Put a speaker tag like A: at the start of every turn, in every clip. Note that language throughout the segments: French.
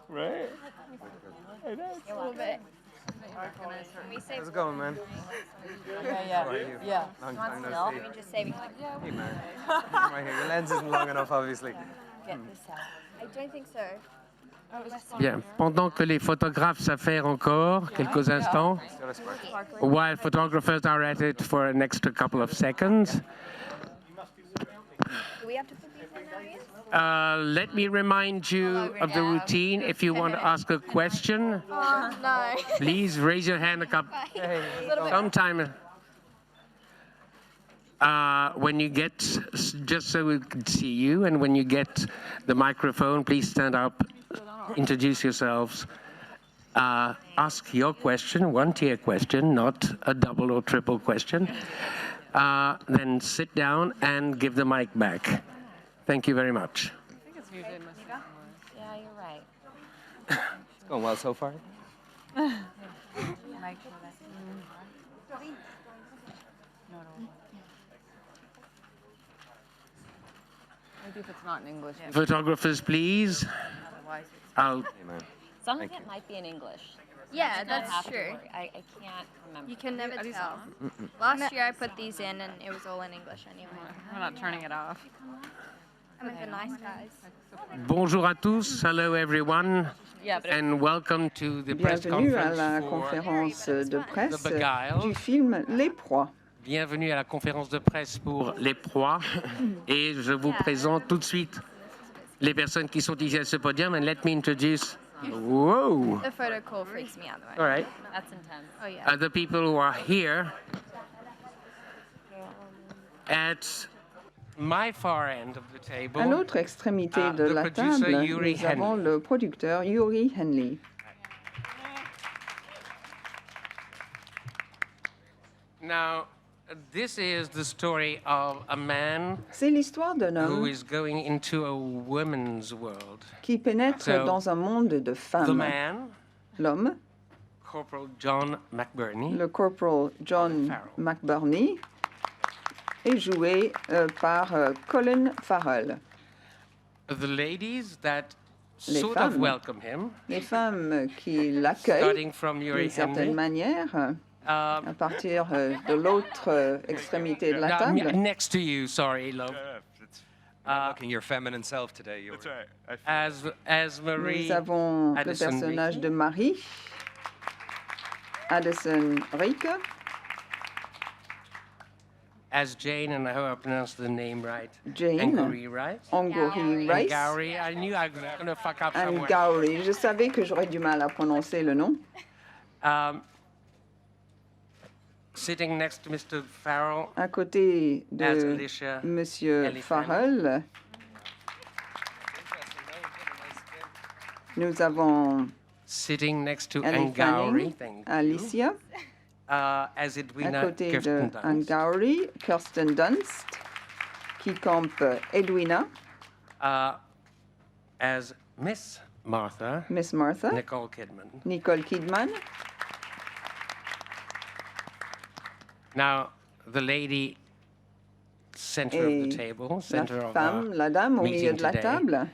A: Right? I know.
B: A little bit.
C: How's it going, man?
B: Yeah.
C: Long
B: Want
C: time
B: some
C: no
B: milk?
C: see.
B: You're just saving like,
C: Hey, man. Right here. Your lens isn't long enough, obviously.
B: get this out. I don't think so.
D: Bien. Pendant que les photographes s'affairent encore quelques instants,
C: Got a spark.
D: while photographers are at it for an extra couple of seconds,
B: Do we have to put these in now?
D: let me remind you of the routine. If you want to ask a question,
B: Oh, no.
D: please raise your hand sometime. When you get, just so we can see you, and when you get the microphone, please stand up, introduce yourselves, ask your question, one-tier question, not a double or triple question. Then sit down and give the mic back. Thank you very much.
B: Yeah, you're right.
C: It's going well so far.
E: Maybe if it's not in English.
D: Photographers, please. I'll
C: Hey, man.
F: Some of it might be in English.
B: Yeah,
F: Don't
B: that's
F: have to
B: true.
F: worry. I can't remember.
B: You can never tell. Last year I put these in and it was all in English anyway.
E: We're not turning it off.
B: I'm with the nice guys.
D: Bonjour à tous. Hello, everyone.
F: Yeah, but
D: And welcome to the press
G: Bienvenue à
D: conference
G: la
D: for
G: conférence de presse
D: The Beguiled.
G: du film Les Proies.
D: Bienvenue à la conférence de presse pour Les Proies. Et je vous présente tout de suite les personnes qui sont ici à ce podium. And let me introduce. Whoa!
B: The photo call freaks me out though.
D: All right.
F: that's intense.
B: Oh yeah.
D: The people who are here at my far end of the table.
G: À l'autre extrémité de
D: the
G: la
D: producer,
G: table,
D: Yuri
G: nous avons
D: Henley.
G: le producteur Yuri Henley.
D: Now, this is the story of a man
G: C'est l'histoire d'un
D: who
G: homme
D: is going into a woman's world.
G: qui pénètre
D: So,
G: dans un monde de
D: The
G: femmes.
D: man,
G: L'homme,
D: Corporal John McBurney,
G: le corporal John McBurney, est joué par Colin Farrell.
D: the ladies that
G: Les
D: sort of
G: femmes.
D: welcome him,
G: Les femmes qui l'accueillent
D: starting from Yuri
G: d'une certaine
D: Henley.
G: manière, à partir de l'autre extrémité de la
D: Now,
G: table.
D: next to you, sorry, love.
C: Looking your feminine self today. You
A: That's right. I feel
D: As Marie
G: Nous avons le
D: Addison
G: personnage
D: Reed.
G: de Marie, Addison Rick,
D: as Jane, and I hope I pronounced the name right.
G: Jane,
D: Angourie, right?
G: Angourie Rice,
D: Gowrie. I knew I was going to fuck up
G: and
D: somewhere.
G: Gowrie. Je savais que j'aurais du mal à prononcer le nom.
D: Sitting next to Mr. Farrell
G: À côté
D: as
G: de
D: Alicia
G: Monsieur
D: Elephant.
G: Farrell, nous avons
D: sitting next to
G: Ellie
D: Angourie,
G: Fanning,
D: thank
G: Alicia,
D: as
G: à
D: Edwina
G: côté de
D: Kirsten Dunst.
G: Angourie, Kirsten Dunst, qui campe Edwina,
D: As Miss Martha,
G: Miss Martha,
D: Nicole Kidman.
G: Nicole Kidman,
D: Now, the lady center of the
G: Et
D: table,
G: la
D: center of
G: femme,
D: our
G: la dame au milieu
D: meeting
G: de la
D: today,
G: table,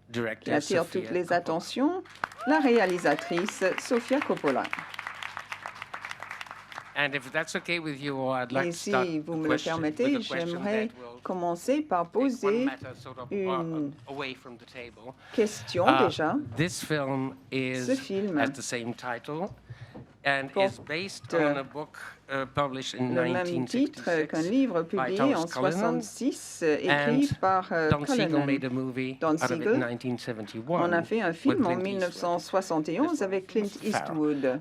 G: qui
D: director
G: attire
D: Sofia
G: toutes les
D: Coppola.
G: attentions, la réalisatrice Sofia Coppola.
D: And if that's okay with you, I'd like
G: Et
D: to start
G: si vous
D: the
G: me le
D: question, with
G: permettez,
D: a question
G: j'aimerais
D: that will
G: commencer par
D: take one
G: poser
D: matter sort of
G: une
D: away from the table.
G: question déjà.
D: This film
G: Ce
D: is
G: film
D: has the same title and is based
G: porte
D: on a book published in
G: Le même titre qu'un livre
D: by
G: publié
D: Thomas
G: en
D: Cullinan,
G: 1966, écrit par
D: Don Siegel
G: Cullinan.
D: made a movie
G: Don
D: out of it
G: Siegel
D: in 1971.
G: On a fait un
D: with
G: film en
D: Clint Eastwood.
G: 1971 avec Clint Eastwood.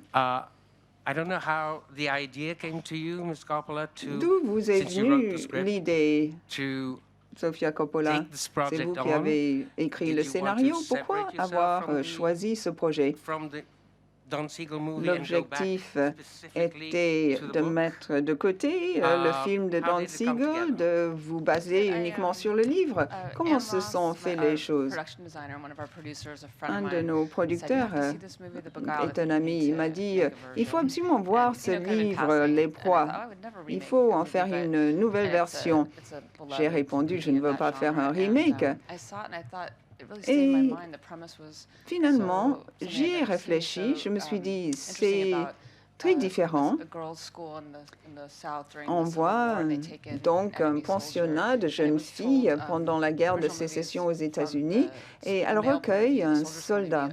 D: I don't know how the idea came to you, Ms. Coppola,
G: D'où vous est
D: since you wrote the
G: venue
D: script,
G: l'idée,
D: to
G: Sofia Coppola?
D: take this project
G: C'est vous qui
D: on?
G: avez écrit
D: Did
G: le
D: you want
G: scénario.
D: to
G: Pourquoi
D: separate yourself
G: avoir
D: from the-
G: choisi ce projet?
D: from the Don Siegel movie and go back
G: L'objectif
D: specifically
G: était
D: to the
G: de
D: book?
G: mettre de côté le film de
D: how
G: Don
D: did it come
G: Siegel,
D: together?
G: de vous baser uniquement sur le livre. Comment se sont fait les choses? Un de nos producteurs est un ami. Il m'a dit, il faut absolument voir ce livre, Les Proies. Il faut en faire une nouvelle version. J'ai répondu, je ne veux pas faire un remake. Et finalement, j'y ai réfléchi. Je me suis dit, c'est très différent. On voit donc un pensionnat de jeunes filles pendant la guerre de sécession aux États-Unis et elles recueillent un soldat.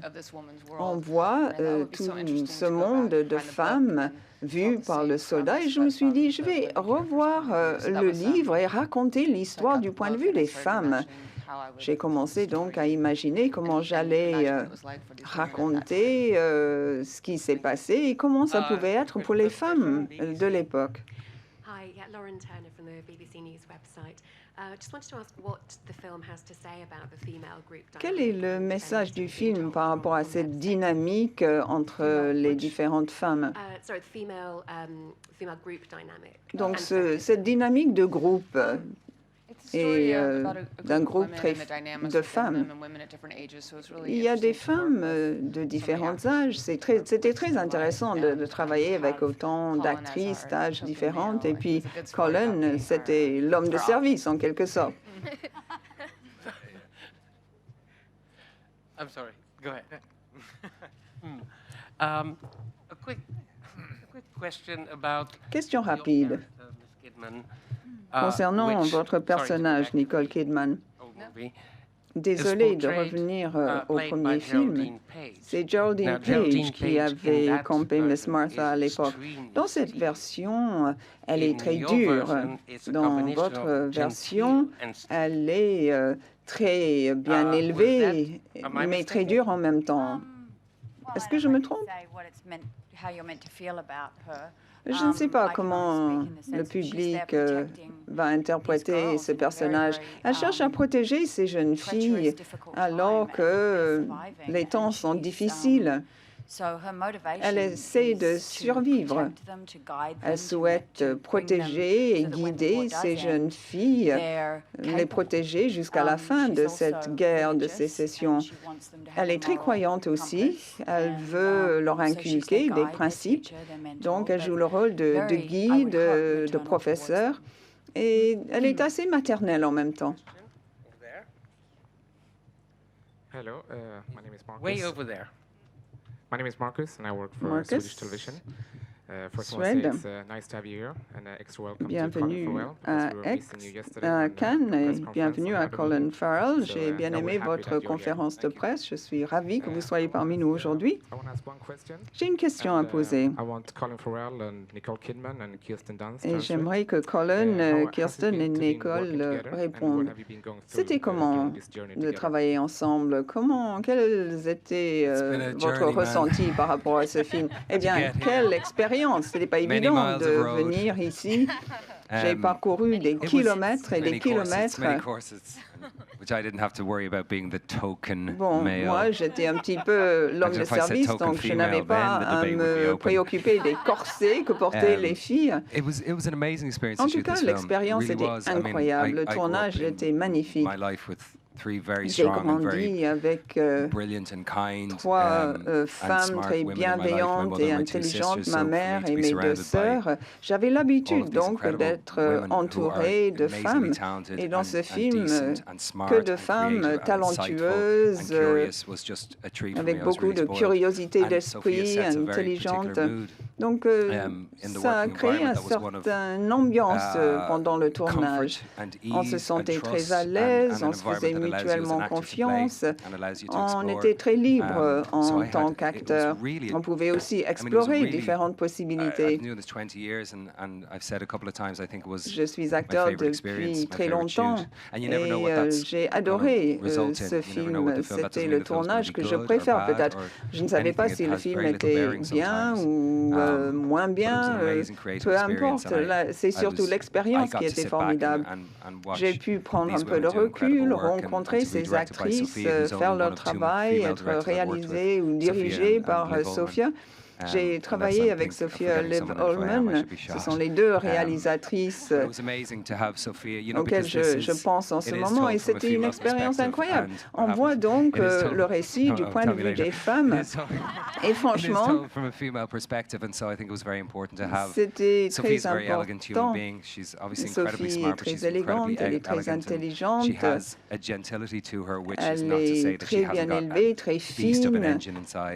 G: On voit tout ce monde de femmes vu par le soldat et je me suis dit, je vais revoir le livre et raconter l'histoire du point de vue des femmes. J'ai commencé donc à imaginer comment j'allais raconter ce qui s'est passé et comment ça pouvait être pour les femmes de l'époque.
H: Hi, Lauren Turner from the BBC News website. Just wanted to ask what the film has to say about the female group dynamic.
G: Quel est le message du film par rapport à cette dynamique entre les différentes femmes?
H: Sorry, the female group dynamic.
G: Donc cette dynamique de groupe et d'un groupe de femmes. Il y a des femmes de différents âges. C'était très intéressant de travailler avec autant d'actrices d'âges différentes. Et puis Colin, c'était l'homme de service en quelque sorte.
D: I'm sorry. Go ahead. A quick question about
G: Question rapide
D: Ms. Kidman.
G: concernant votre personnage, Nicole Kidman. Désolée de revenir au premier film. C'est Geraldine Page qui avait campé Miss Martha à l'époque. Dans cette version, elle est très dure. Dans votre version, elle est très bien élevée, mais très dure en même temps. Est-ce que je me trompe? Je ne sais pas comment le public va interpréter ce personnage. Elle cherche à protéger ces jeunes filles alors que les temps sont difficiles. Elle essaie de survivre. Elle souhaite protéger et guider ces jeunes filles, les protéger jusqu'à la fin de cette guerre de sécession. Elle est très croyante aussi. Elle veut leur inculquer des principes. Donc, elle joue le rôle de guide, de professeur. Et elle est assez maternelle en même temps.
A: Hello, my name is Marcus.
D: Way over there.
A: My name is Marcus, and I work for
G: Marcus.
A: Swedish Television. First, I want to say
G: Suède.
A: it's nice to have you here, and extra welcome
G: Bienvenue
A: to Colin Farrell,
G: à
A: because we were missing you yesterday
G: à
A: on the
G: Cannes
A: press
G: et
A: conference
G: bienvenue
A: on
G: à
A: Abu
G: Colin
A: Dhabi.
G: Farrell.
A: So,
G: J'ai bien
A: now we're
G: aimé
A: happy
G: votre
A: that you're here.
G: conférence de
A: Thank you.
G: presse. Je suis ravie que vous soyez parmi nous aujourd'hui.
A: I want to ask one question.
G: J'ai une question à
A: And,
G: poser.
A: I want Colin Farrell and Nicole Kidman and Kirsten Dunst to
G: Et
A: answer.
G: j'aimerais que Colin,
A: How has it
G: Kirsten et
A: been to be
G: Nicole
A: working together, and what
G: répondent.
A: have you been going through,
G: C'était comment
A: during this journey
G: de
A: together?
G: travailler ensemble? Quels étaient
C: been a
G: votre
C: journey, man.
G: ressenti par rapport à ce film? Eh bien,
C: get here.
G: quelle expérience! Ce n'était pas
C: Many
G: évident
C: miles
G: de
C: of road.
G: venir ici. J'ai parcouru des
C: It was
G: kilomètres et des
C: many courses,
G: kilomètres.
C: many courses, which I didn't have to worry about being the token
G: Bon,
C: male.
G: moi, j'étais un petit peu l'homme
C: And
G: de
C: if I said
G: service,
C: token
G: donc je n'avais
C: female,
G: pas
C: then the
G: à
C: debate would be
G: me
C: open.
G: préoccuper des corsets que portaient les filles.
C: It was an amazing experience
G: En
C: to
G: tout
C: shoot
G: cas,
C: this film. It
G: l'expérience
C: really
G: était
C: was. I mean,
G: incroyable. Le
C: I grew up
G: tournage
C: in
G: était magnifique.
C: my life with three very
G: J'ai
C: strong and very
G: grandi avec
C: brilliant and kind
G: trois
C: and
G: femmes
C: smart
G: très
C: women in my life. My
G: bienveillantes
C: mother
G: et
C: and my two
G: intelligentes,
C: sisters.
G: ma
C: So for
G: mère
C: me to
G: et
C: be
G: mes deux
C: surrounded by
G: sœurs. J'avais
C: all
G: l'habitude
C: of these
G: donc
C: incredible
G: d'être
C: women who are
G: entourée de
C: amazingly
G: femmes.
C: talented
G: Et dans
C: and
G: ce film,
C: decent and smart
G: que de
C: and
G: femmes
C: creative and
G: talentueuses,
C: insightful and curious was just a treat for me.
G: avec
C: I was
G: beaucoup
C: really
G: de
C: spoiled.
G: curiosité
C: And
G: d'esprit,
C: Sophia sets a very
G: intelligente.
C: particular mood.
G: Donc,
C: in the
G: ça a
C: working
G: créé une
C: environment that was one of,
G: certaine ambiance pendant le tournage.
C: comfort and
G: On se
C: ease
G: sentait
C: and
G: très
C: trust
G: à l'aise,
C: and
G: on
C: an
G: se faisait
C: environment that allows you as an
G: mutuellement
C: actor to play
G: confiance.
C: and allows you to
G: On
C: explore.
G: était très libre
C: So
G: en
C: I
G: tant
C: had-
G: qu'acteur.
C: it was really-
G: On pouvait aussi
C: it was a
G: explorer
C: really-
G: différentes possibilités.
C: I've been doing this 20 years and I've said a couple of times I think it was
G: Je suis
C: my
G: acteur
C: favorite experience,
G: depuis
C: my
G: très
C: favorite
G: longtemps
C: shoot. And you
G: et
C: never know what that's
G: j'ai
C: gonna
G: adoré
C: result in.
G: ce
C: You never know
G: film.
C: what the film- that doesn't
G: C'était
C: mean
G: le
C: the film's gonna
G: tournage
C: be
G: que je
C: good or
G: préfère
C: bad
G: peut-être.
C: or
G: Je ne savais pas
C: anything.
G: si
C: It
G: le
C: has
G: film
C: very little
G: était
C: bearing
G: bien
C: sometimes.
G: ou moins
C: But it was
G: bien,
C: an amazing creative
G: peu
C: experience
G: importe.
C: and
G: C'est
C: I
G: surtout
C: was-
G: l'expérience
C: I got
G: qui
C: to
G: était
C: sit back
G: formidable.
C: and watch
G: J'ai pu prendre un
C: these
G: peu de
C: women do incredible
G: recul,
C: work and
G: rencontrer
C: to be
G: ces
C: directed by
G: actrices,
C: Sophia, who's
G: faire
C: only
G: leur
C: one of two
G: travail,
C: female
G: être
C: directors I've worked with,
G: réalisées ou
C: Sophia
G: dirigées
C: and
G: par
C: Liv Ullmann.
G: Sophia. J'ai travaillé avec Sophia Liv-Ullmann. Ce sont les deux réalisatrices auxquelles je pense en ce moment, et c'était une expérience incroyable. On voit donc le récit du point de vue des femmes, et franchement, c'était très important. Sophie est très élégante, elle est très intelligente, elle est très bien élevée, très fine.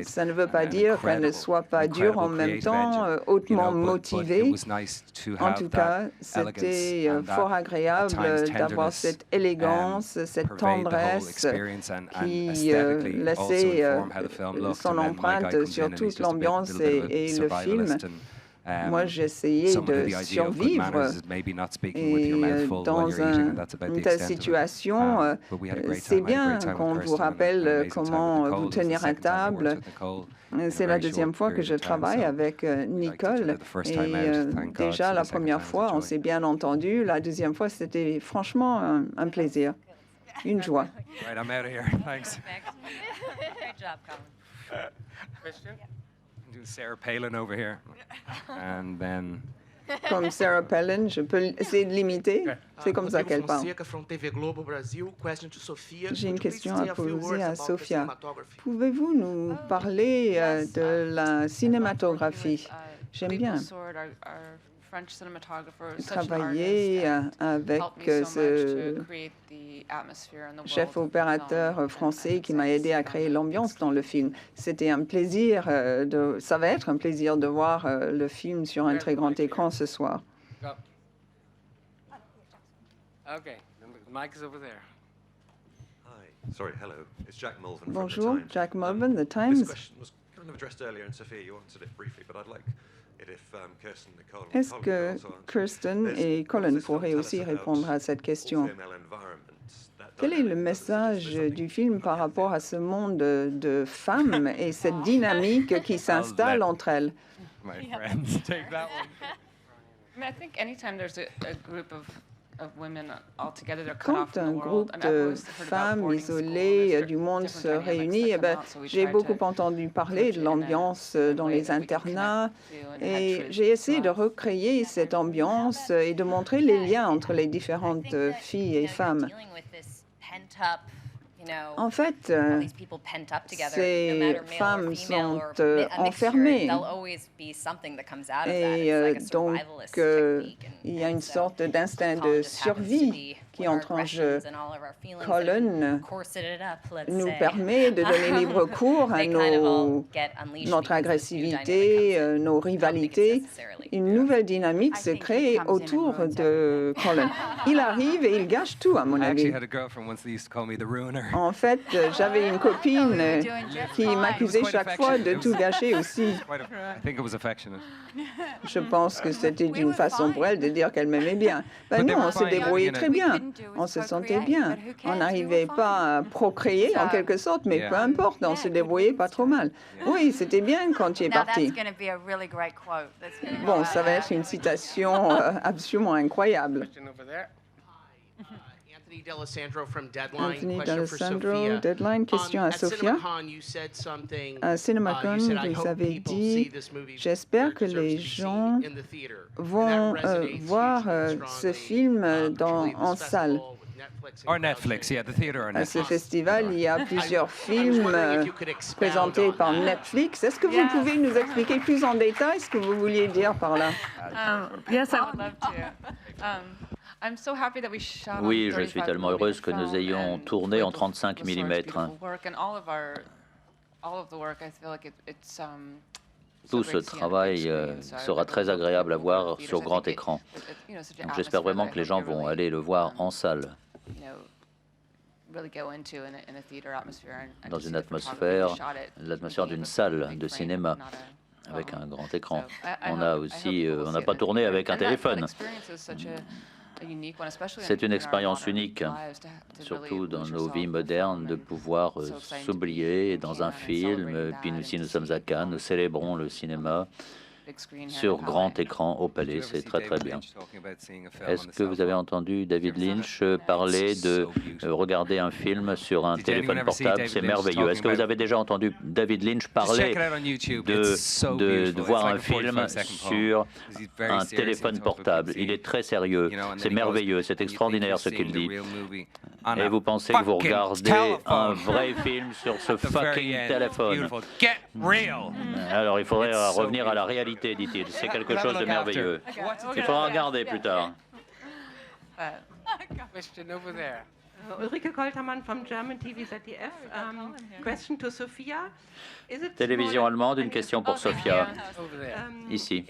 G: Ça ne veut pas dire qu'elle ne soit pas dure en même temps, hautement motivée. En tout cas, c'était fort agréable d'avoir cette élégance, cette tendresse qui laissait son empreinte sur toute l'ambiance et le film. Moi, j'essayais de survivre et dans une telle situation, c'est bien qu'on vous rappelle comment vous tenir à table. C'est la deuxième fois que je travaille avec Nicole et déjà la première fois, on s'est bien entendu. La deuxième fois, c'était franchement un plaisir, une joie.
C: Right, I'm out of here. Thanks.
F: Great job, Colin.
D: Question?
C: Do Sarah Palin over here. And then...
G: Comme Sarah Palin, je peux essayer de l'imiter. C'est comme ça qu'elle parle. J'ai une question à poser à Sophia. Pouvez-vous nous parler de la cinématographie? J'aime bien travailler avec ce chef opérateur français qui m'a aidé à créer l'ambiance dans le film. C'était un plaisir, ça va être un plaisir de voir le film sur un très grand écran ce soir.
D: Okay, the mic is over there.
I: Hi, sorry, hello. It's Jack Mulvin from
G: Bonjour,
I: The Times.
G: Jack Mulvin, The Times.
I: This question was kind of addressed earlier, and Sophia, you answered it briefly, but I'd like it if Kirsten, Nicole, and
G: Est-ce
I: Colin
G: que
I: could also answer.
G: Kirsten et Colin pourraient aussi répondre à cette question? Quel est le message du film par rapport à ce monde de femmes et cette dynamique qui s'installe entre elles?
C: My friends, take that one.
E: I mean, I think anytime there's a group of women all together, they're cut off
G: Quand
E: from
G: un
E: the world.
G: groupe
E: I mean, I've
G: de
E: always heard about
G: femmes
E: boarding school,
G: isolées
E: there's
G: du monde
E: different
G: se
E: dynamics that
G: réunit,
E: come out, so we
G: j'ai
E: tried
G: beaucoup
E: to
G: entendu parler de l'ambiance dans les internats et j'ai essayé de recréer cette ambiance et de montrer les liens entre les différentes filles et femmes. En fait, ces femmes sont enfermées et donc il y a une sorte d'instinct de survie qui entre en jeu. Colin nous permet de donner libre cours à notre agressivité, nos rivalités. Une nouvelle dynamique se crée autour de Colin. Il arrive et il gâche tout, à mon
C: I actually
G: avis.
C: had a girlfriend once that used to call me the ruiner.
G: En fait, j'avais une copine qui m'accusait chaque fois de tout gâcher aussi.
C: I think it was affectionate.
G: Je pense que c'était une façon pour elle de dire qu'elle m'aimait bien. Ben non, on s'est débrouillé très bien. On se sentait bien. On n'arrivait pas à procréer en quelque sorte, mais peu importe, on se débrouillait pas trop mal. Oui, c'était bien quand tu es parti. Bon, ça va être une citation absolument incroyable.
D: Question over there.
J: Anthony D'Alessandro from Deadline.
G: Anthony
J: Question for
G: D'Alessandro,
J: Sophia.
G: Deadline, question à
J: At
G: Sophia.
J: CinemaCon, you said something.
G: À CinemaCon,
J: you said, I
G: vous
J: hope
G: avez
J: people
G: dit,
J: see this movie
G: j'espère
J: where
G: que
J: it deserves
G: les
J: to be seen
G: gens
J: in the theater.
G: vont
J: And that resonates
G: voir
J: hugely
G: ce
J: strongly,
G: film
J: particularly
G: en
J: this
G: salle.
J: festival with Netflix and
C: Or Netflix, yeah, the theater or
G: À ce
C: Netflix.
G: festival, il y a plusieurs
J: I was
G: films
J: wondering if you could expound
G: présentés
J: on
G: par
J: that.
G: Netflix. Est-ce que vous pouvez nous expliquer plus en détail ce que vous vouliez dire par là?
E: Yes, I would love to. I'm so happy that we shot on
K: Oui, je suis
E: 35
K: tellement heureuse que
E: film
K: nous ayons
E: and
K: tourné en
E: with
K: 35
E: Lasore's
K: mm.
E: beautiful work and all of the work, I feel like it's so
K: Tout
E: great
K: ce
E: to see on the big
K: travail
E: screen, so I
K: sera
E: really
K: très
E: hope
K: agréable à
E: people go to
K: voir
E: theaters.
K: sur
E: I
K: grand
E: think
K: écran.
E: such an
K: Donc j'espère
E: atmosphere
K: vraiment
E: that
K: que les
E: I
K: gens
E: hope they
K: vont
E: really,
K: aller le voir en salle,
E: really go into in a theater atmosphere and
K: dans
E: to see
K: une
E: the photography.
K: atmosphère,
E: We shot it
K: l'atmosphère
E: thinking
K: d'une
E: of a
K: salle
E: big
K: de
E: frame,
K: cinéma
E: not a
K: avec un grand écran.
E: So I
K: On a
E: hope
K: aussi,
E: people will
K: on
E: see
K: n'a
E: it
K: pas
E: in
K: tourné
E: theater.
K: avec un
E: And that
K: téléphone.
E: experience is such a unique one, especially
K: C'est une
E: in our
K: expérience
E: modern
K: unique,
E: lives, to really
K: surtout dans
E: lose
K: nos
E: yourself
K: vies
E: in
K: modernes,
E: film
K: de
E: and
K: pouvoir
E: so exciting to be
K: s'oublier
E: in
K: dans
E: Cannes
K: un
E: and
K: film.
E: celebrating
K: Puis
E: that
K: nous, si
E: and
K: nous
E: to
K: sommes à
E: see
K: Cannes, nous célébrons le cinéma. sur grand écran au Palais. C'est très très bien. Est-ce que vous avez entendu David Lynch parler de regarder un film sur un téléphone portable? C'est merveilleux. Est-ce que vous avez déjà entendu David Lynch parler de voir un film sur un téléphone portable? Il est très sérieux. C'est merveilleux. C'est extraordinaire ce qu'il dit. Et vous pensez que vous regardez un vrai film sur ce fucking téléphone. Alors il faudrait revenir à la réalité, dit-il. C'est quelque chose de merveilleux. Il faudra regarder plus tard.
D: Question over there.
L: Ulrike Koltermann from German TV ZDF. Question to Sophia.
K: Télévision allemande, une question pour Sophia, ici.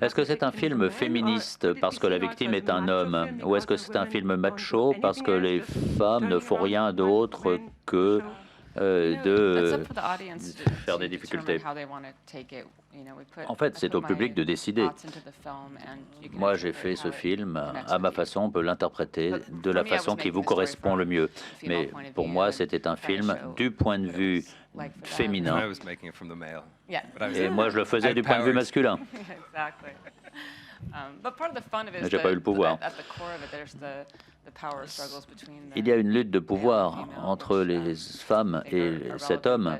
K: Est-ce que c'est un film féministe parce que la victime est un homme, ou est-ce que c'est un film macho parce que les femmes ne font rien d'autre que de faire des difficultés? En fait, c'est au public de décider. Moi, j'ai fait ce film à ma façon, on peut l'interpréter de la façon qui vous correspond le mieux. Mais pour moi, c'était un film du point de vue féminin. Et moi, je le faisais du point de vue masculin. Mais j'ai pas eu le pouvoir. Il y a une lutte de pouvoir entre les femmes et cet homme.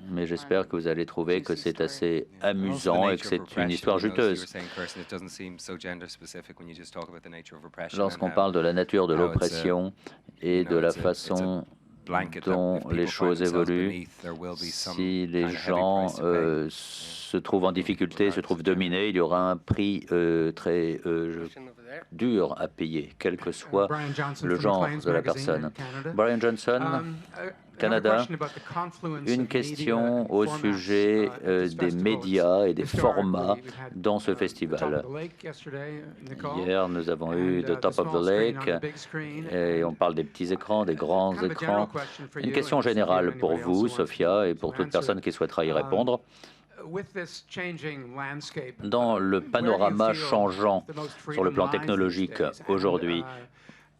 K: Mais j'espère que vous allez trouver que c'est assez amusant et que c'est une histoire juteuse. Lorsqu'on parle de la nature de l'oppression et de la façon dont les choses évoluent, si les gens se trouvent en difficulté, se trouvent dominés, il y aura un prix très dur à payer, quel que soit le genre de la personne. Brian Johnson, Canada, une question au sujet des médias et des formats dans ce festival. Hier, nous avons eu The Top of the Lake et on parle des petits écrans, des grands écrans. Une question générale pour vous, Sophia, et pour toute personne qui souhaitera y répondre. Dans le panorama changeant sur le plan technologique aujourd'hui,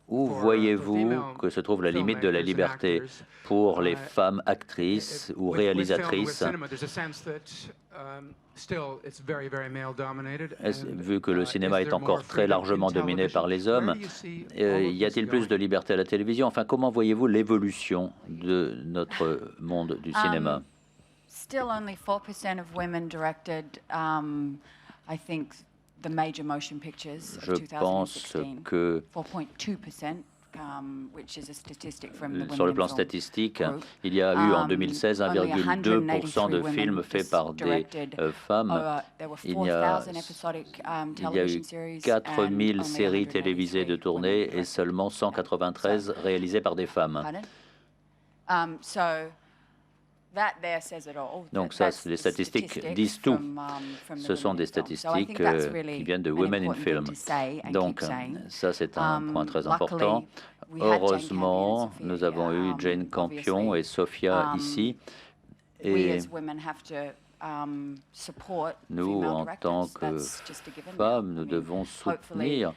K: où voyez-vous que se trouve la limite de la liberté pour les femmes actrices ou réalisatrices? Vu que le cinéma est encore très largement dominé par les hommes, y a-t-il plus de liberté à la télévision? Enfin, comment voyez-vous l'évolution de notre monde du cinéma?
F: Still only 4% of women directed, I think, the major motion pictures of 2016.
K: Je pense que
F: 4.2%, which is a statistic from the
K: sur le plan statistique, il y a eu en 2016 1,2% de films faits par des femmes. Il y a eu 4000 séries télévisées de tournée et seulement 193 réalisées par des femmes. Donc ça, les statistiques disent tout. Ce sont des statistiques qui viennent de Women in Film. Donc ça, c'est un point très important. Heureusement, nous avons eu Jane Campion et Sophia ici. Et nous, en tant que femmes, nous devons soutenir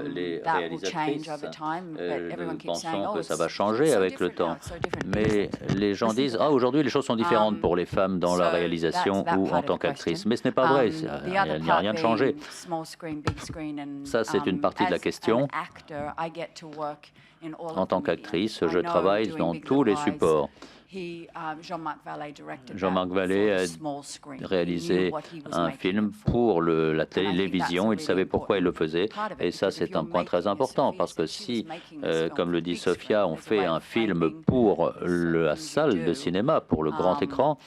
K: les réalisatrices. Nous pensons que ça va changer avec le temps. Mais les gens disent « Ah, aujourd'hui, les choses sont différentes pour les femmes dans la réalisation ou en tant qu'actrices. » Mais ce n'est pas vrai, il n'y a rien de changé. Ça, c'est une partie de la question. En tant qu'actrice, je travaille dans tous les supports. Jean-Marc Vallée a réalisé un film pour la télévision. Il savait pourquoi il le faisait. Et ça, c'est un point très important. Parce que si, comme le dit Sophia, on fait un film pour la salle de cinéma, pour le grand écran,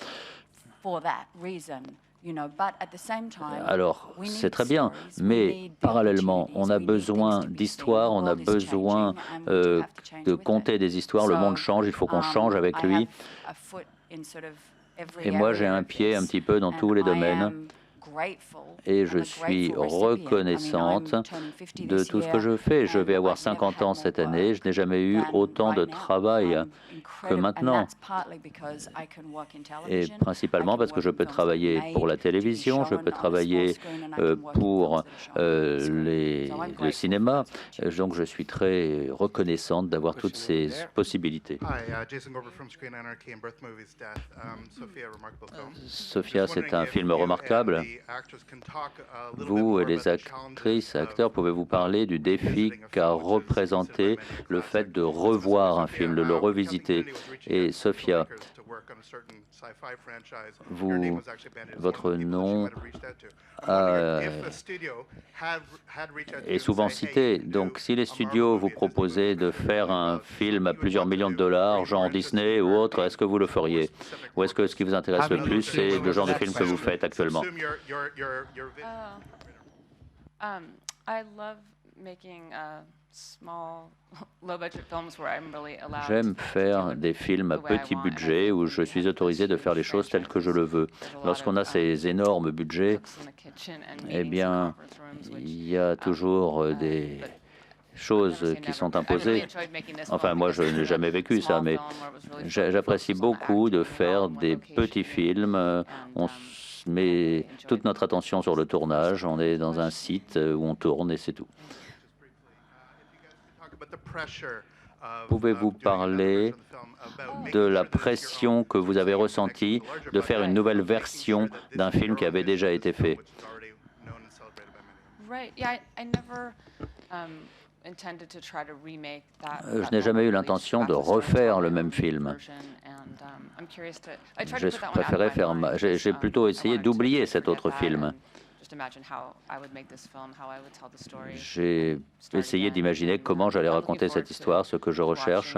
K: alors, c'est très bien, mais parallèlement, on a besoin d'histoires, on a besoin de conter des histoires. Le monde change, il faut qu'on change avec lui. Et moi, j'ai un pied un petit peu dans tous les domaines. et je suis reconnaissante de tout ce que je fais. Je vais avoir 50 ans cette année. Je n'ai jamais eu autant de travail que maintenant. Et principalement parce que je peux travailler pour la télévision, je peux travailler pour le cinéma. Donc je suis très reconnaissante d'avoir toutes ces possibilités. Sophia, c'est un film remarquable. Vous, les actrices, acteurs, pouvez-vous parler du défi qu'a représenté le fait de revoir un film, de le revisiter? Et Sophia, votre nom est souvent cité. Donc, si les studios vous proposaient de faire un film à plusieurs millions de dollars, genre Disney ou autre, est-ce que vous le feriez? Ou est-ce que ce qui vous intéresse le plus, c'est le genre de film que vous faites actuellement? J'aime faire des films à petit budget où je suis autorisé de faire les choses telles que je le veux. Lorsqu'on a ces énormes budgets, eh bien, il y a toujours des choses qui sont imposées. Enfin, moi, je n'ai jamais vécu ça, mais j'apprécie beaucoup de faire des petits films. On met toute notre attention sur le tournage. On est dans un site où on tourne et c'est tout. Pouvez-vous parler de la pression que vous avez ressentie de faire une nouvelle version d'un film qui avait déjà été fait? Je n'ai jamais eu l'intention de refaire le même film. J'ai plutôt essayé d'oublier cet autre film. J'ai essayé d'imaginer comment j'allais raconter cette histoire. Ce que je recherche,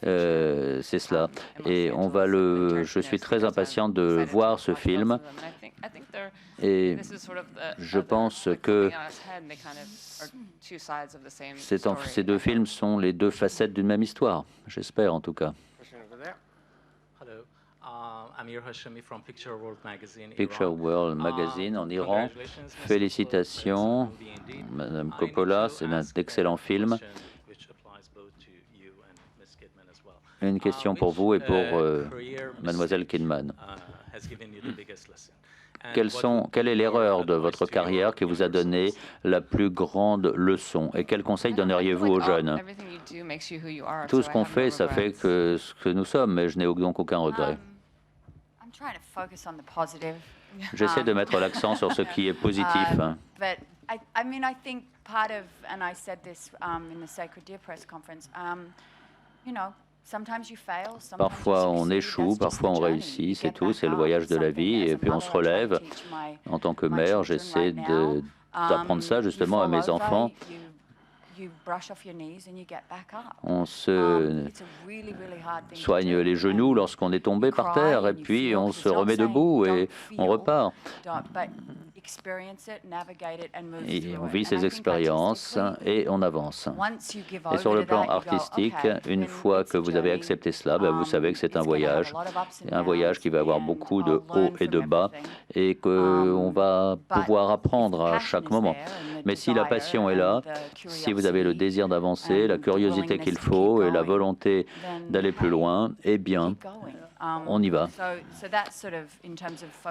K: c'est cela. Et je suis très impatiente de voir ce film. Et je pense que ces deux films sont les deux facettes d'une même histoire. J'espère en tout cas. Picture World Magazine en Iran. Félicitations, Madame Coppola, c'est un excellent film. Une question pour vous et pour Mademoiselle Kidman. Quelle est l'erreur de votre carrière qui vous a donné la plus grande leçon et quel conseil donneriez-vous aux jeunes? Tout ce qu'on fait, ça fait ce que nous sommes, mais je n'ai donc aucun regret. J'essaie de mettre l'accent sur ce qui est positif. Parfois on échoue, parfois on réussit, c'est tout, c'est le voyage de la vie, et puis on se relève. En tant que mère, j'essaie d'apprendre ça justement à mes enfants. On se soigne les genoux lorsqu'on est tombé par terre et puis on se remet debout et on repart. Et on vit ces expériences et on avance. Et sur le plan artistique, une fois que vous avez accepté cela, vous savez que c'est un voyage qui va avoir beaucoup de hauts et de bas et qu'on va pouvoir apprendre à chaque moment. Mais si la passion est là, si vous avez le désir d'avancer, la curiosité qu'il faut et la volonté d'aller plus loin, eh bien, on y va.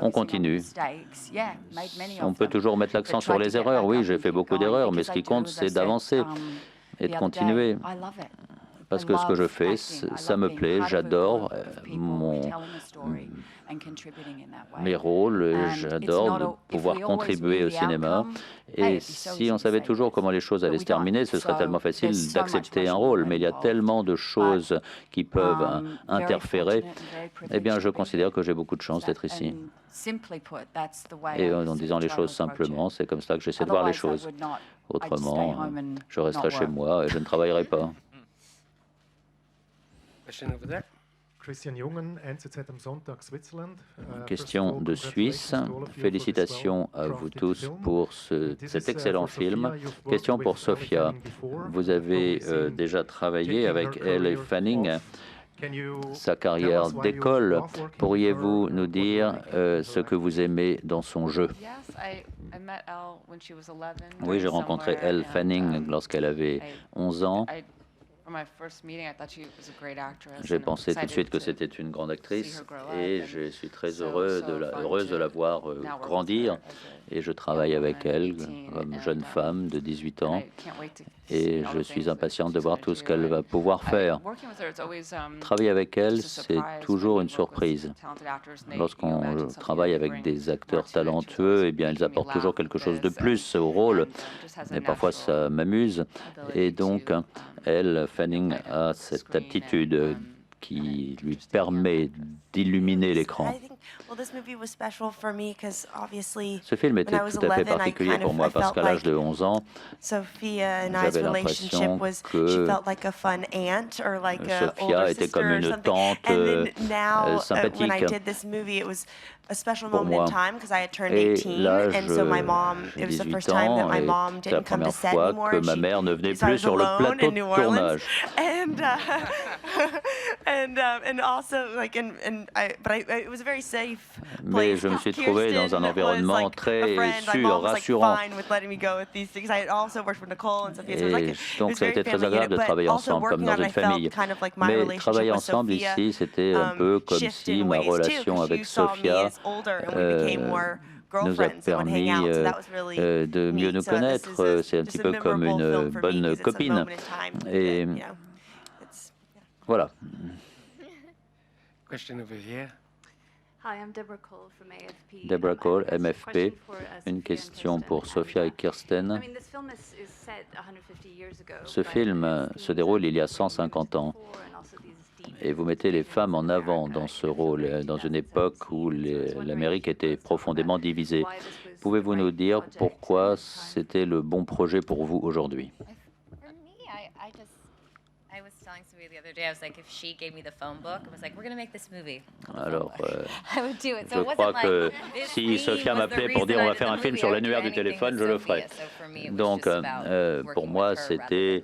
K: On continue. On peut toujours mettre l'accent sur les erreurs. Oui, j'ai fait beaucoup d'erreurs, mais ce qui compte, c'est d'avancer et de continuer. Parce que ce que je fais, ça me plaît, j'adore mes rôles, j'adore pouvoir contribuer au cinéma. Et si on savait toujours comment les choses allaient se terminer, ce serait tellement facile d'accepter un rôle. Mais il y a tellement de choses qui peuvent interférer. Eh bien, je considère que j'ai beaucoup de chance d'être ici. Et en disant les choses simplement, c'est comme ça que j'essaie de voir les choses. Autrement, je resterai chez moi et je ne travaillerai pas. Question de Suisse. Félicitations à vous tous pour cet excellent film. Question pour Sophia. Vous avez déjà travaillé avec Elle Fanning. sa carrière d'école. Pourriez-vous nous dire ce que vous aimez dans son jeu? Oui, j'ai rencontré Elle Fanning lorsqu'elle avait 11 ans. J'ai pensé tout de suite que c'était une grande actrice et je suis très heureuse de la voir grandir et je travaille avec elle comme jeune femme de 18 ans et je suis impatiente de voir tout ce qu'elle va pouvoir faire. Travailler avec elle, c'est toujours une surprise. Lorsqu'on travaille avec des acteurs talentueux, eh bien, ils apportent toujours quelque chose de plus au rôle et parfois ça m'amuse et donc Elle Fanning a cette aptitude qui lui permet d'illuminer l'écran. Ce film était tout à fait particulier pour moi parce qu'à l'âge de 11 ans, j'avais l'impression que Sophia était comme une tante sympathique pour moi. Et là, j'ai 18 ans et c'est la première fois que ma mère ne venait plus sur le plateau de tournage. Mais je me suis trouvé dans un environnement très sûr, rassurant. Et donc ça a été très agréable de travailler ensemble comme dans une famille. Mais travailler ensemble ici, c'était un peu comme si ma relation avec Sophia nous a permis de mieux nous connaître. C'est un petit peu comme une bonne copine. Et voilà.
D: Question over here.
K: Deborah Cole, MFP. Une question pour Sophia et Kirsten. Ce film se déroule il y a 150 ans. Et vous mettez les femmes en avant dans ce rôle, dans une époque où l'Amérique était profondément divisée. Pouvez-vous nous dire pourquoi c'était le bon projet pour vous aujourd'hui? Alors, je crois que si Sophia m'appelait pour dire on va faire un film sur l'annuaire du téléphone, je le ferais. Donc, pour moi, c'était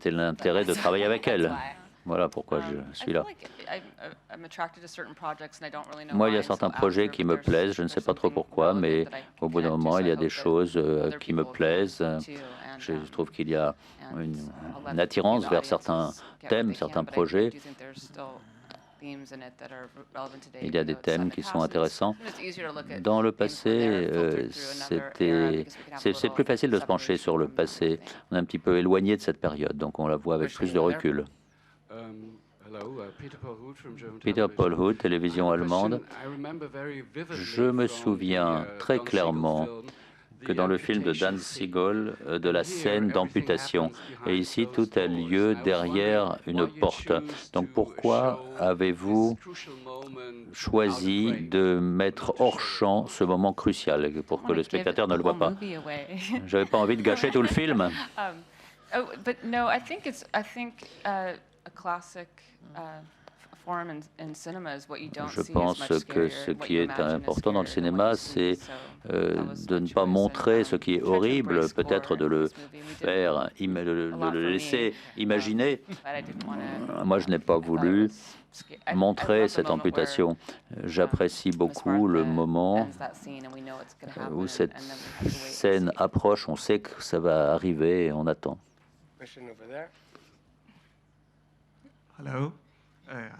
K: l'intérêt de travailler avec elle. Voilà pourquoi je suis là. Moi, il y a certains projets qui me plaisent, je ne sais pas trop pourquoi, mais au bout d'un moment, il y a des choses qui me plaisent. Je trouve qu'il y a une attirance vers certains thèmes, certains projets. Il y a des thèmes qui sont intéressants. Dans le passé, c'est plus facile de se pencher sur le passé. On est un petit peu éloigné de cette période, donc on la voit avec plus de recul. Peter Paul Hood, télévision allemande. Je me souviens très clairement que dans le film de Dan Siegel, de la scène d'amputation. Et ici, tout a lieu derrière une porte. Donc pourquoi avez-vous choisi de mettre hors champ ce moment crucial pour que le spectateur ne le voit pas? Je n'avais pas envie de gâcher tout le film. Je pense que ce qui est important dans le cinéma, c'est de ne pas montrer ce qui est horrible, peut-être de le faire, de le laisser imaginer. Moi, je n'ai pas voulu montrer cette amputation. J'apprécie beaucoup le moment où cette scène approche. On sait que ça va arriver et on attend.
M: Hello.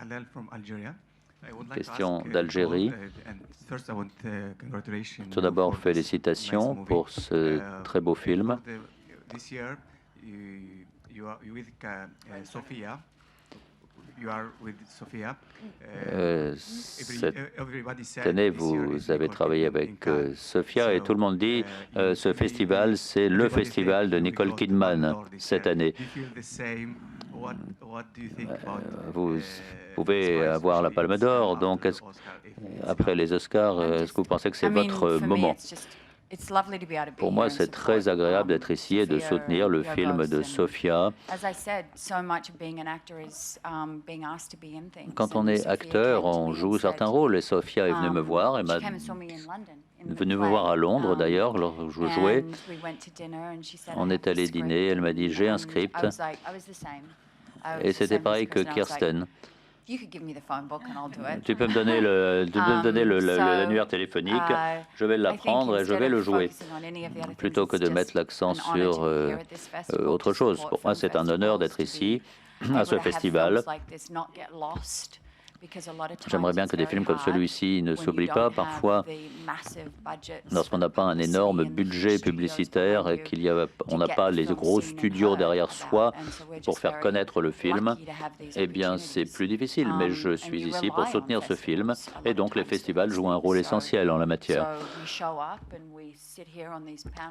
M: Halal from Algeria.
K: Question d'Algérie. Tout d'abord, félicitations pour ce très beau film. Cette année, vous avez travaillé avec Sophia et tout le monde dit ce festival, c'est le festival de Nicole Kidman cette année. Vous pouvez avoir la Palme d'Or, donc après les Oscars, est-ce que vous pensez que c'est votre moment? Pour moi, c'est très agréable d'être ici et de soutenir le film de Sophia. Quand on est acteur, on joue certains rôles et Sophia est venue me voir, elle est venue me voir à Londres d'ailleurs, lorsque je jouais. On est allé dîner, elle m'a dit j'ai un script. Et c'était pareil que Kirsten.
F: You could give me the phone book and I'll do it.
K: Tu peux me donner l'annuaire téléphonique, je vais l'apprendre et je vais le jouer, plutôt que de mettre l'accent sur autre chose. Pour moi, c'est un honneur d'être ici, à ce festival. J'aimerais bien que des films comme celui-ci ne s'oublient pas. Parfois, lorsqu'on n'a pas un énorme budget publicitaire et qu'on n'a pas les gros studios derrière soi pour faire connaître le film, eh bien, c'est plus difficile. Mais je suis ici pour soutenir ce film et donc les festivals jouent un rôle essentiel en la matière.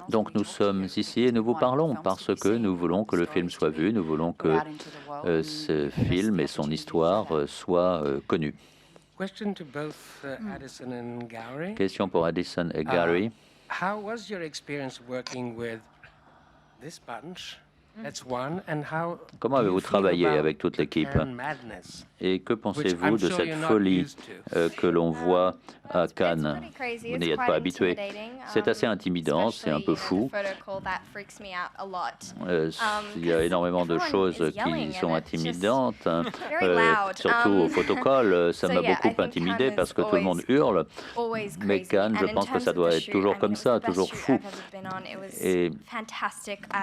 K: Donc nous sommes ici et nous vous parlons parce que nous voulons que le film soit vu, nous voulons que ce film et son histoire soient connus. Question pour Addison et Gary.
D: How was your experience working with this bunch? That's one. And how
K: Comment avez-vous travaillé avec toute l'équipe? Et que pensez-vous de cette folie que l'on voit à Cannes? Vous n'y êtes pas habitué. C'est assez intimidant, c'est un peu fou. Il y a énormément de choses qui sont intimidantes. Surtout au photocall, ça m'a beaucoup intimidé parce que tout le monde hurle. Mais Cannes, je pense que ça doit être toujours comme ça, toujours fou. Et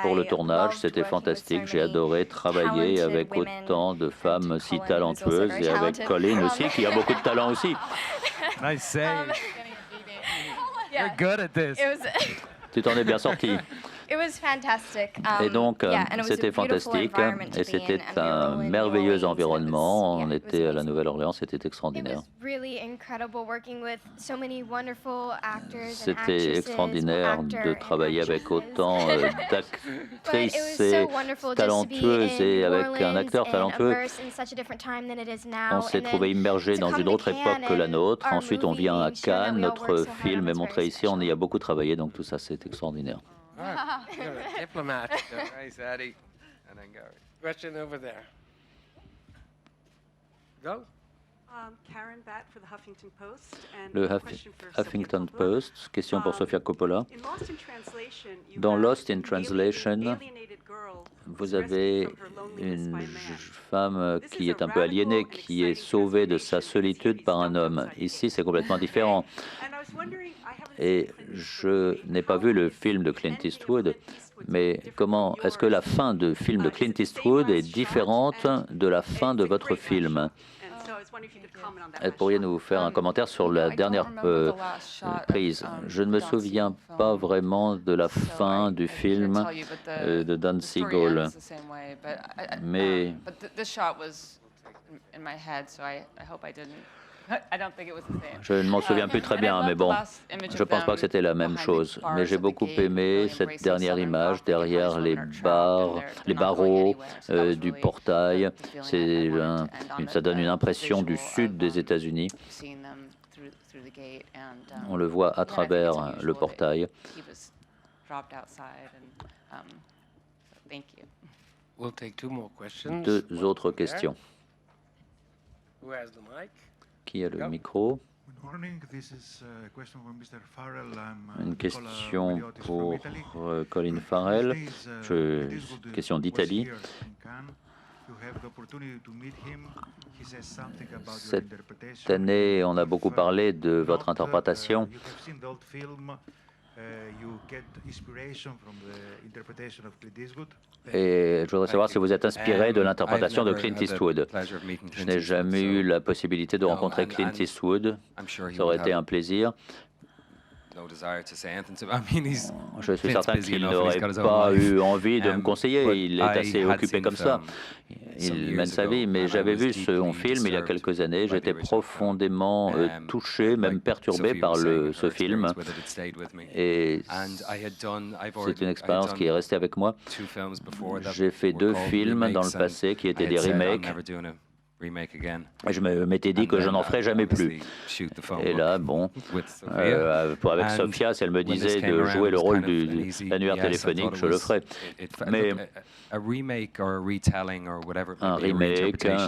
K: pour le tournage, c'était fantastique. J'ai adoré travailler avec autant de femmes si talentueuses et avec Colin aussi, qui a beaucoup de talent aussi.
N: Nice save. You're good at this.
K: Tu t'en es bien sorti. Et donc, c'était fantastique et c'était un merveilleux environnement. On était à la Nouvelle-Orléans, c'était extraordinaire. C'était extraordinaire de travailler avec autant d'actrices et talentueuses et avec un acteur talentueux. On s'est trouvé immergé dans une autre époque que la nôtre. Ensuite, on vient à Cannes, notre film est montré ici, on y a beaucoup travaillé, donc tout ça, c'est extraordinaire.
D: You're a diplomat.
C: Nice, Addie. And then Gary.
D: Question over there. Go.
O: Karen Batt for the Huffington Post.
K: Le Huffington Post, question pour Sofia Coppola. Dans Lost in Translation, vous avez une femme qui est un peu aliénée, qui est sauvée de sa solitude par un homme. Ici, c'est complètement différent. Et je n'ai pas vu le film de Clint Eastwood, mais comment est-ce que la fin du film de Clint Eastwood est différente de la fin de votre film? Pourriez-vous nous faire un commentaire sur la dernière prise? Je ne me souviens pas vraiment de la fin du film de Don Siegel, mais je ne m'en souviens plus très bien, mais bon, je ne pense pas que c'était la même chose. Mais j'ai beaucoup aimé cette dernière image derrière les barreaux du portail. Ça donne une impression du sud des États-Unis. On le voit à travers le portail. Deux autres questions. Qui a le micro? Une question pour Colin Farrell, question d'Italie. Cette année, on a beaucoup parlé de votre interprétation. Et je voudrais savoir si vous êtes inspiré de l'interprétation de Clint Eastwood. Je n'ai jamais eu la possibilité de rencontrer Clint Eastwood. Ça aurait été un plaisir. Je suis certain qu'il n'aurait pas eu envie de me conseiller. Il est assez occupé comme ça. Il mène sa vie. Mais j'avais vu son film il y a quelques années. J'étais profondément touché, même perturbé par ce film. Et c'est une expérience qui est restée avec moi. J'ai fait 2 films dans le passé qui étaient des remakes. Et je m'étais dit que je n'en ferais jamais plus. Et là, bon, avec Sophia, si elle me disait de jouer le rôle de l'annuaire téléphonique, je le ferais. Mais un remake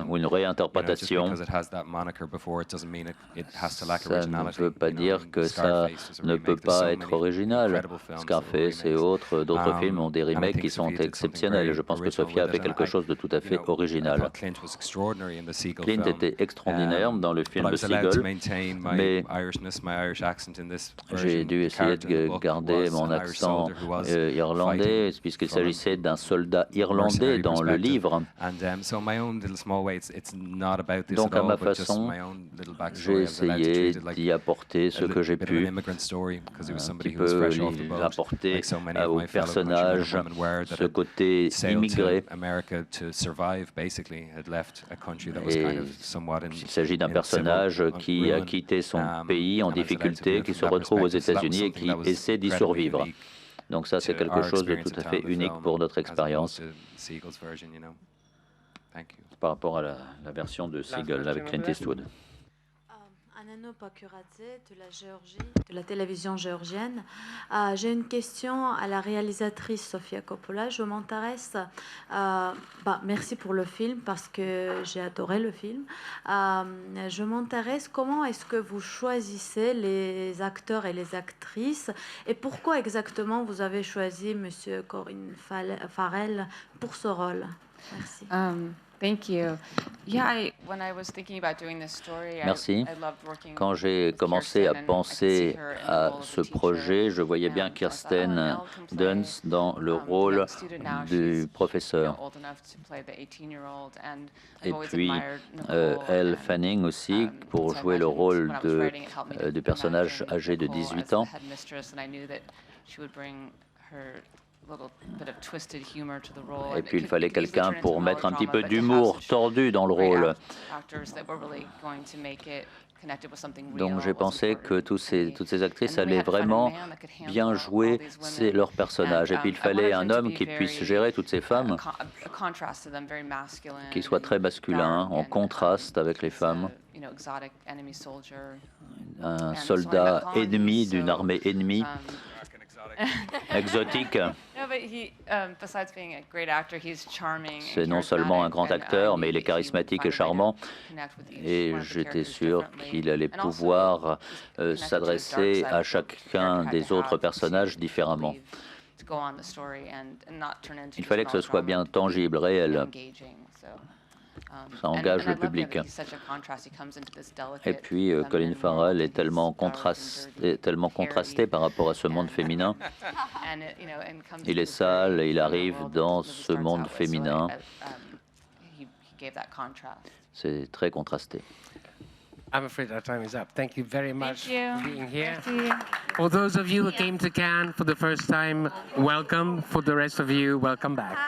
K: ou une réinterprétation, ça ne veut pas dire que ça ne peut pas être original. Scarface et d'autres films ont des remakes qui sont exceptionnels. Je pense que Sophia a fait quelque chose de tout à fait original. Clint était extraordinaire dans le film de Seagull, mais j'ai dû essayer de garder mon accent irlandais, puisqu'il s'agissait d'un soldat irlandais dans le livre. Donc, à ma façon, j'ai essayé d'y apporter ce que j'ai pu, qui peut apporter au personnage ce côté immigré. Il s'agit d'un personnage qui a quitté son pays en difficulté, qui se retrouve aux États-Unis et qui essaie d'y survivre. Donc ça, c'est quelque chose de tout à fait unique pour notre expérience par rapport à la version de Seagull avec Clint Eastwood.
P: Anano Pakuradze de la Géorgie, de la télévision géorgienne. J'ai une question à la réalisatrice Sofia Coppola. Je m'intéresse, merci pour le film parce que j'ai adoré le film. Je m'intéresse comment est-ce que vous choisissez les acteurs et les actrices et pourquoi exactement vous avez choisi Monsieur Colin Farrell pour ce rôle. Merci.
E: Thank you. Yeah, when I was thinking about doing this story,
K: Merci.
E: I loved working
K: Quand j'ai commencé à penser à ce projet, je voyais bien Kirsten Dunst dans le rôle du professeur. Et puis Elle Fanning aussi pour jouer le rôle du personnage âgé de 18 ans. Et puis il fallait quelqu'un pour mettre un petit peu d'humour tordu dans le rôle. Donc j'ai pensé que toutes ces actrices allaient vraiment bien jouer leurs personnages. Et puis il fallait un homme qui puisse gérer toutes ces femmes, qui soit très masculin, en contraste avec les femmes. Un soldat ennemi d'une armée ennemie. Exotique. C'est non seulement un grand acteur, mais il est charismatique et charmant. Et j'étais sûr qu'il allait pouvoir s'adresser à chacun des autres personnages différemment. Il fallait que ce soit bien tangible, réel. Ça engage le public. Et puis, Colin Farrell est tellement contrasté par rapport à ce monde féminin. Il est sale et il arrive dans ce monde féminin. C'est très contrasté.
D: I'm afraid our time is up. Thank you very much for being here. For those of you who came to Cannes for the first time, welcome. For the rest of you, welcome back.